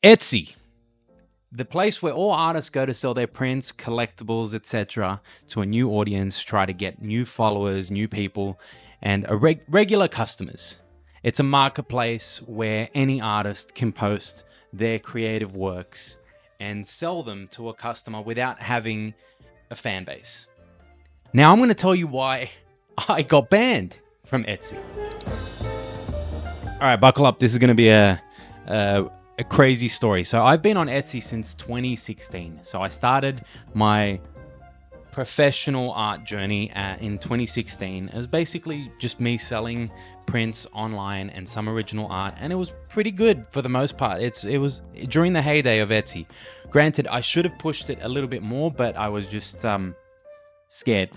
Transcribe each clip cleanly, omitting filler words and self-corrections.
Etsy, the place where all artists go to sell their prints, collectibles, etc. to a new audience, try to get new followers, new people, and regular customers. It's a marketplace where any artist can post their creative works and sell them to a customer without having a fan base. Now I'm going to tell you why I got banned from Etsy. All right, buckle up. This is going to be a crazy story. So I've been on Etsy since 2016. So I started my professional art journey in 2016. It was basically just me selling prints online and some original art, and it was pretty good for the most part. It was during the heyday of Etsy. Granted, I should have pushed it a little bit more, but I was just scared.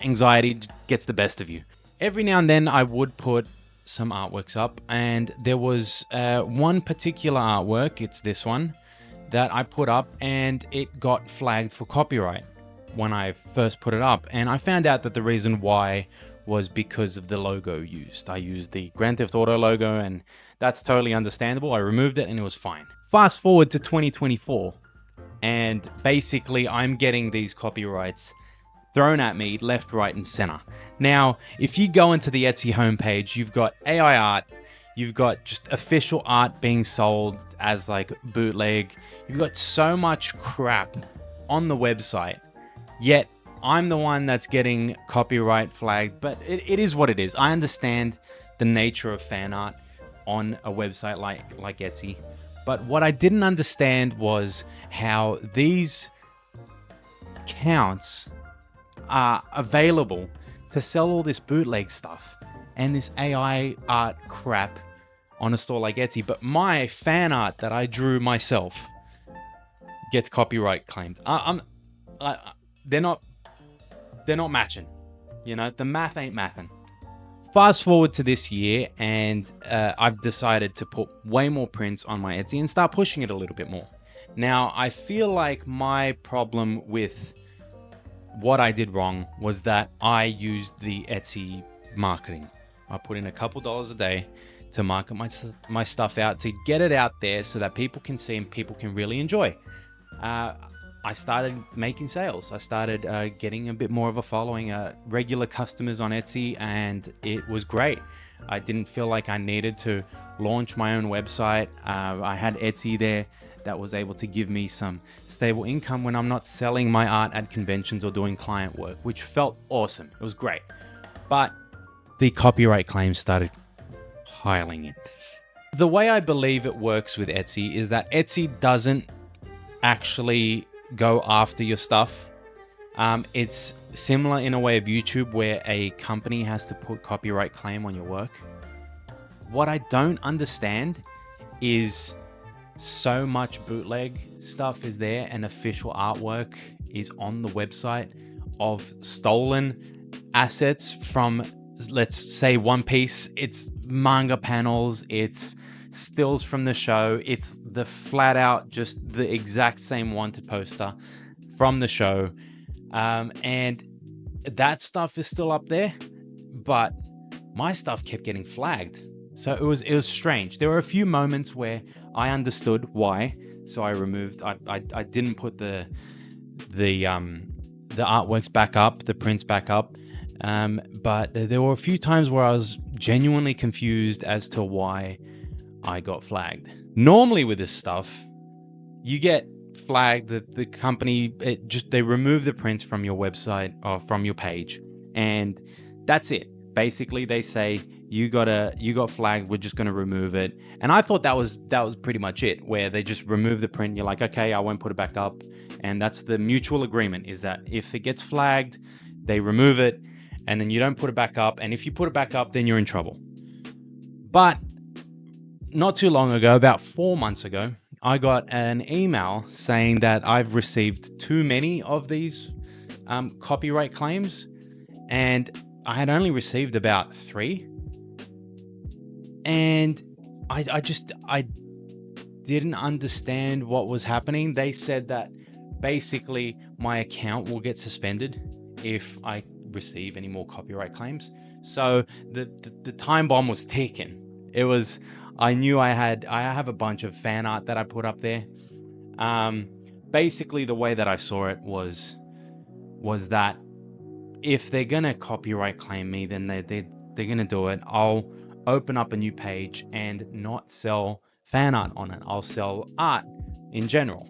Anxiety gets the best of you. Every now and then I would put some artworks up, and there was one particular artwork, it's this one, that I put up and it got flagged for copyright when I first put it up. And I found out that the reason why was because of the logo used. I used the Grand Theft Auto logo, and that's totally understandable. I removed it and it was fine. Fast forward to 2024, and basically I'm getting these copyrights thrown at me left, right, and center. Now, if you go into the Etsy homepage, you've got AI art, you've got just official art being sold as like bootleg. You've got so much crap on the website, yet I'm the one that's getting copyright flagged, but it is what it is. I understand the nature of fan art on a website like Etsy, but what I didn't understand was how these accounts are available to sell all this bootleg stuff and this AI art crap on a store like Etsy, but my fan art that I drew myself gets copyright claimed. They're not matching. You know, the math ain't mathin'. Fast forward to this year, and I've decided to put way more prints on my Etsy and start pushing it a little bit more. Now, I feel like my problem with what I did wrong was that I used the Etsy marketing. I put in a couple dollars a day to market my stuff out, to get it out there so that people can see and people can really enjoy. I started making sales. I started getting a bit more of a following, regular customers on Etsy, and it was great. I didn't feel like I needed to launch my own website. I had Etsy there that was able to give me some stable income when I'm not selling my art at conventions or doing client work, which felt awesome. It was great. But the copyright claims started piling in. The way I believe it works with Etsy is that Etsy doesn't actually go after your stuff. It's similar in a way of YouTube, where a company has to put copyright claim on your work. What I don't understand is so much bootleg stuff is there, and official artwork is on the website of stolen assets from, let's say, One Piece. It's manga panels, it's stills from the show, it's the flat out just the exact same wanted poster from the show, and that stuff is still up there, but my stuff kept getting flagged. So it was strange. There were a few moments where I understood why, so I removed. I didn't put the artworks back up, the prints back up, but there were a few times where I was genuinely confused as to why I got flagged. Normally with this stuff, you get flagged that the company they remove the prints from your website or from your page, and that's it. Basically, they say you got flagged, we're just going to remove it. And I thought that was pretty much it, where they just remove the print. You're like, okay, I won't put it back up. And that's the mutual agreement, is that if it gets flagged, they remove it, and then you don't put it back up. And if you put it back up, then you're in trouble. But not too long ago, about 4 months ago, I got an email saying that I've received too many of these copyright claims, and I had only received about 3. And I didn't understand what was happening. They said that basically my account will get suspended if I receive any more copyright claims. So the time bomb was ticking. I knew I have a bunch of fan art that I put up there. Basically the way that I saw it was that if they're gonna copyright claim me, then they're gonna do it. I'll open up a new page and not sell fan art on it. I'll sell art in general,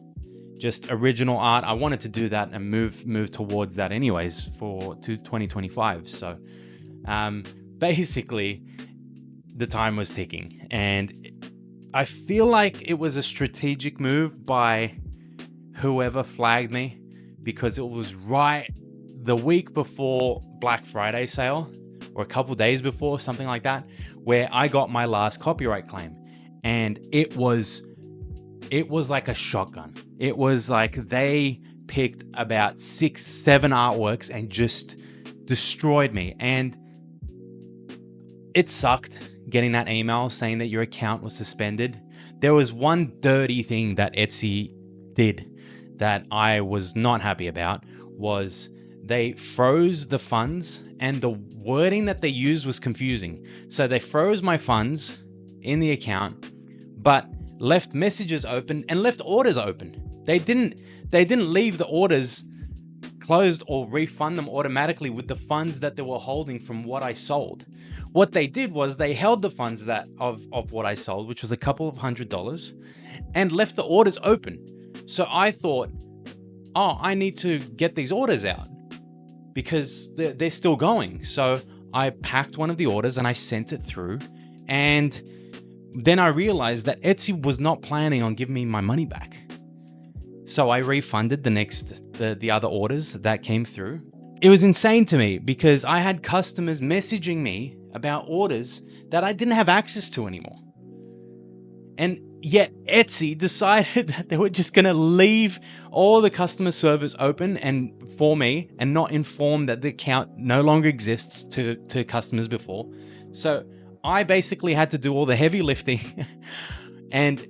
just original art. I wanted to do that and move towards that anyways to 2025. So basically the time was ticking, and I feel like it was a strategic move by whoever flagged me, because it was right the week before Black Friday sale, or a couple days before, something like that, where I got my last copyright claim. And it was like a shotgun. It was like they picked about 6-7 artworks and just destroyed me. And it sucked getting that email saying that your account was suspended. There was one dirty thing that Etsy did that I was not happy about, was they froze the funds, and the wording that they used was confusing. So they froze my funds in the account, but left messages open and left orders open. They didn't leave the orders closed or refund them automatically with the funds that they were holding from what I sold. What they did was they held the funds of what I sold, which was a couple of $100, and left the orders open. So I thought, oh, I need to get these orders out because they're still going. So I packed one of the orders and I sent it through, and then I realized that Etsy was not planning on giving me my money back. So I refunded the other orders that came through. It was insane to me because I had customers messaging me about orders that I didn't have access to anymore. And yet Etsy decided that they were just going to leave all the customer service open and for me, and not inform that the account no longer exists to customers before. So I basically had to do all the heavy lifting and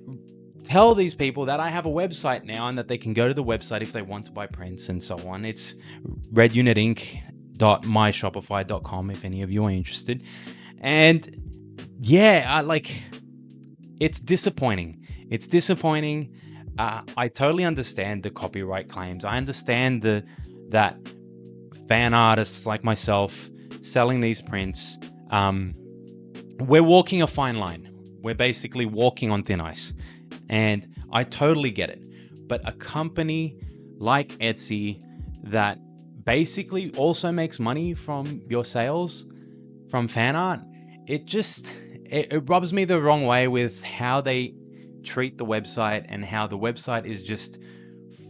tell these people that I have a website now and that they can go to the website if they want to buy prints and so on. It's redunitink.myshopify.com if any of you are interested. And yeah, it's disappointing. It's disappointing. I totally understand the copyright claims. I understand that fan artists like myself selling these prints, we're walking a fine line. We're basically walking on thin ice. And I totally get it. But a company like Etsy that basically also makes money from your sales, from fan art, it rubs me the wrong way with how they treat the website, and how the website is just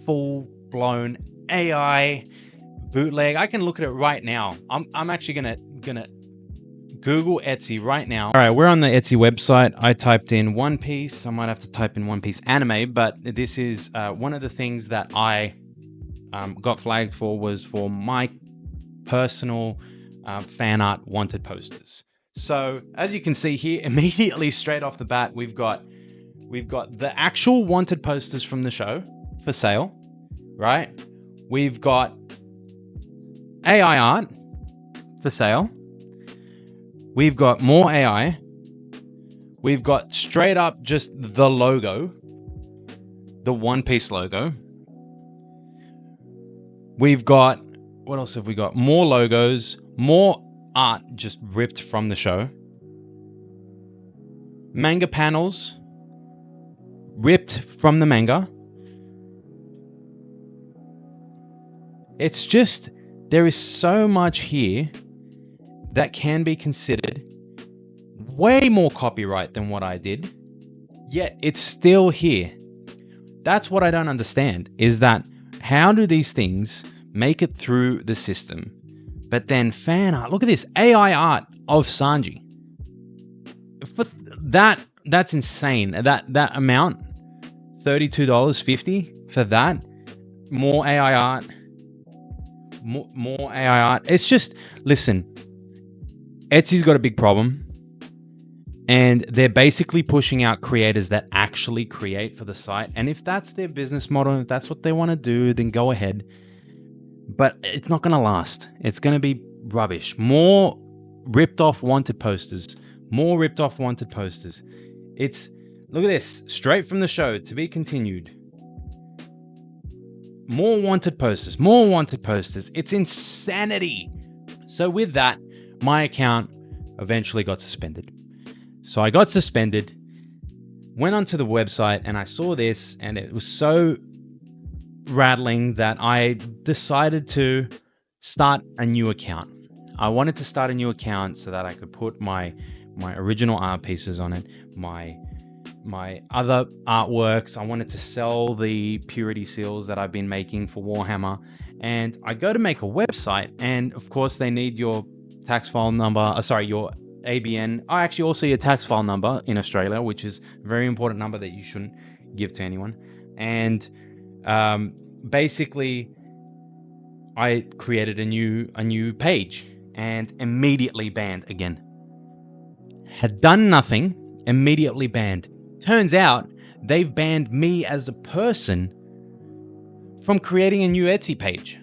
full-blown AI bootleg. I can look at it right now. I'm actually gonna Google Etsy right now. All right, we're on the Etsy website. I typed in One Piece. I might have to type in One Piece anime, but this is one of the things that I got flagged for, was for my personal fan art wanted posters. So as you can see here, immediately straight off the bat, we've got the actual wanted posters from the show for sale, right? We've got AI art for sale. We've got more AI. We've got straight up just the logo, the One Piece logo. We've got, what else have we got? More logos, more art just ripped from the show. Manga panels ripped from the manga. It's just, there is so much here that can be considered way more copyright than what I did, yet it's still here. That's what I don't understand, is that how do these things make it through the system, but then fan art, look at this, AI art of Sanji. For that's insane. That amount, $32.50 for that. More AI art. More AI art. It's just, listen, Etsy's got a big problem, and they're basically pushing out creators that actually create for the site. And if that's their business model, if that's what they want to do, then go ahead. But it's not going to last. It's going to be rubbish. More ripped off wanted posters. More ripped off wanted posters. Look at this, straight from the show, to be continued. More wanted posters, more wanted posters. It's insanity. So with that, my account eventually got suspended. So I got suspended, went onto the website, and I saw this, and it was so rattling that I decided to start a new account. I wanted to start a new account so that I could put my original art pieces on it, my other artworks. I wanted to sell the purity seals that I've been making for Warhammer. And I go to make a website, and of course they need your tax file number, your ABN. Actually also your tax file number in Australia, which is a very important number that you shouldn't give to anyone. And basically I created a new page and immediately banned again. Had done nothing, immediately banned. Turns out they've banned me as a person from creating a new Etsy page.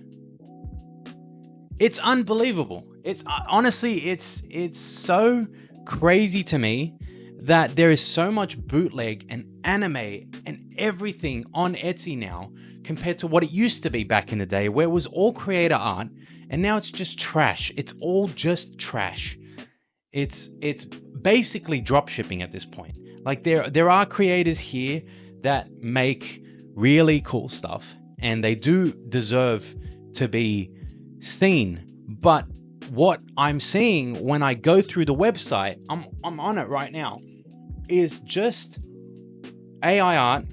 It's unbelievable. It's honestly, it's so crazy to me that there is so much bootleg and anime and everything on Etsy now compared to what it used to be back in the day, where it was all creator art, and now it's just trash. It's all just trash. It's basically drop shipping at this point. Like there are creators here that make really cool stuff, and they do deserve to be seen. But what I'm seeing when I go through the website, I'm on it right now, is just AI art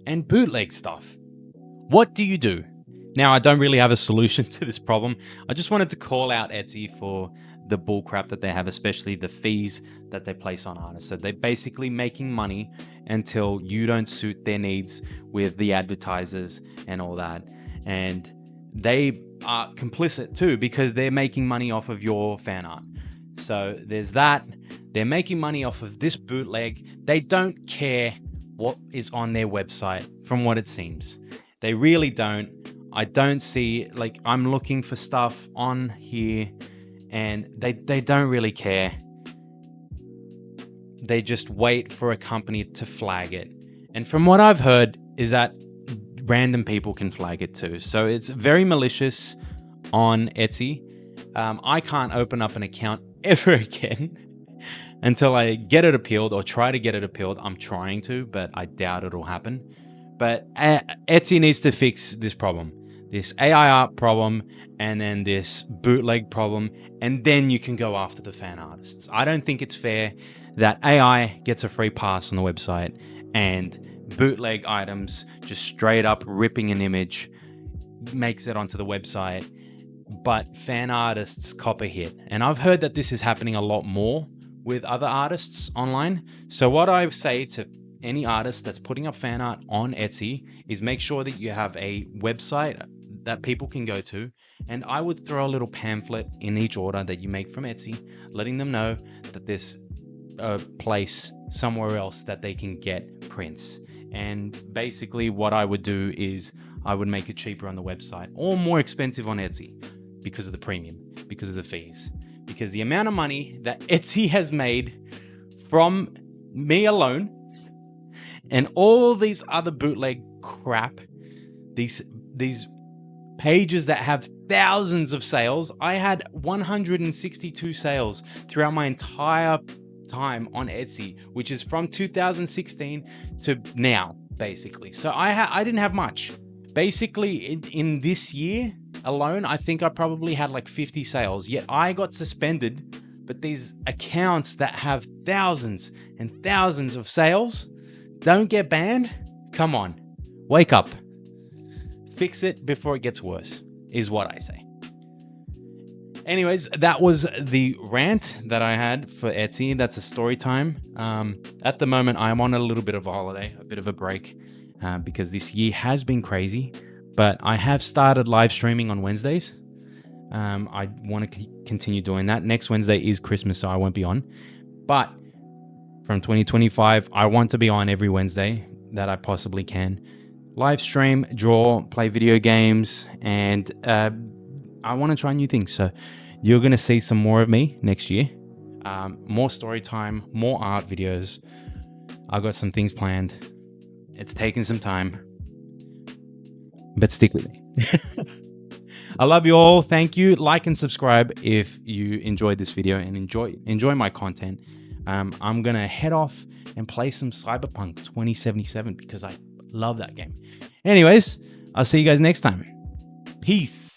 and bootleg stuff. What do you do? Now, I don't really have a solution to this problem. I just wanted to call out Etsy for the bullcrap that they have, especially the fees that they place on artists. So they're basically making money until you don't suit their needs with the advertisers and all that. And they are complicit too, because they're making money off of your fan art. So there's that. They're making money off of this bootleg. They don't care what is on their website, from what it seems. They really don't. I don't see, like, I'm looking for stuff on here and they don't really care. They just wait for a company to flag it. And from what I've heard is that random people can flag it too. So it's very malicious on Etsy. I can't open up an account ever again until I get it appealed, or try to get it appealed. I'm trying to, but I doubt it'll happen. But Etsy needs to fix this problem, this AI art problem, and then this bootleg problem, and then you can go after the fan artists. I don't think it's fair that AI gets a free pass on the website and bootleg items, just straight up ripping an image, makes it onto the website, but fan artists cop a hit. And I've heard that this is happening a lot more with other artists online. So what I say to any artist that's putting up fan art on Etsy is make sure that you have a website that people can go to, and I would throw a little pamphlet in each order that you make from Etsy, letting them know that there's a place somewhere else that they can get prints. And basically what I would do is I would make it cheaper on the website or more expensive on Etsy because of the premium, because of the fees, because the amount of money that Etsy has made from me alone and all these other bootleg crap, these pages that have thousands of sales. I had 162 sales throughout my entire time on Etsy, which is from 2016 to now, basically. So I didn't have much. Basically, in this year alone, I think I probably had like 50 sales, yet I got suspended. But these accounts that have thousands and thousands of sales don't get banned? Come on, wake up. Fix it before it gets worse, is what I say. Anyways, that was the rant that I had for Etsy. That's a story time. At the moment, I'm on a little bit of a holiday, a bit of a break, because this year has been crazy. But I have started live streaming on Wednesdays. I want to continue doing that. Next Wednesday is Christmas, so I won't be on. But from 2025, I want to be on every Wednesday that I possibly can. Live stream, draw, play video games, and I want to try new things. So you're going to see some more of me next year. More story time, more art videos, I've got some things planned. It's taking some time, but stick with me. I love you all. Thank you. Like and subscribe if you enjoyed this video and enjoy my content. I'm gonna head off and play some Cyberpunk 2077 because I love that game. Anyways, I'll see you guys next time. Peace.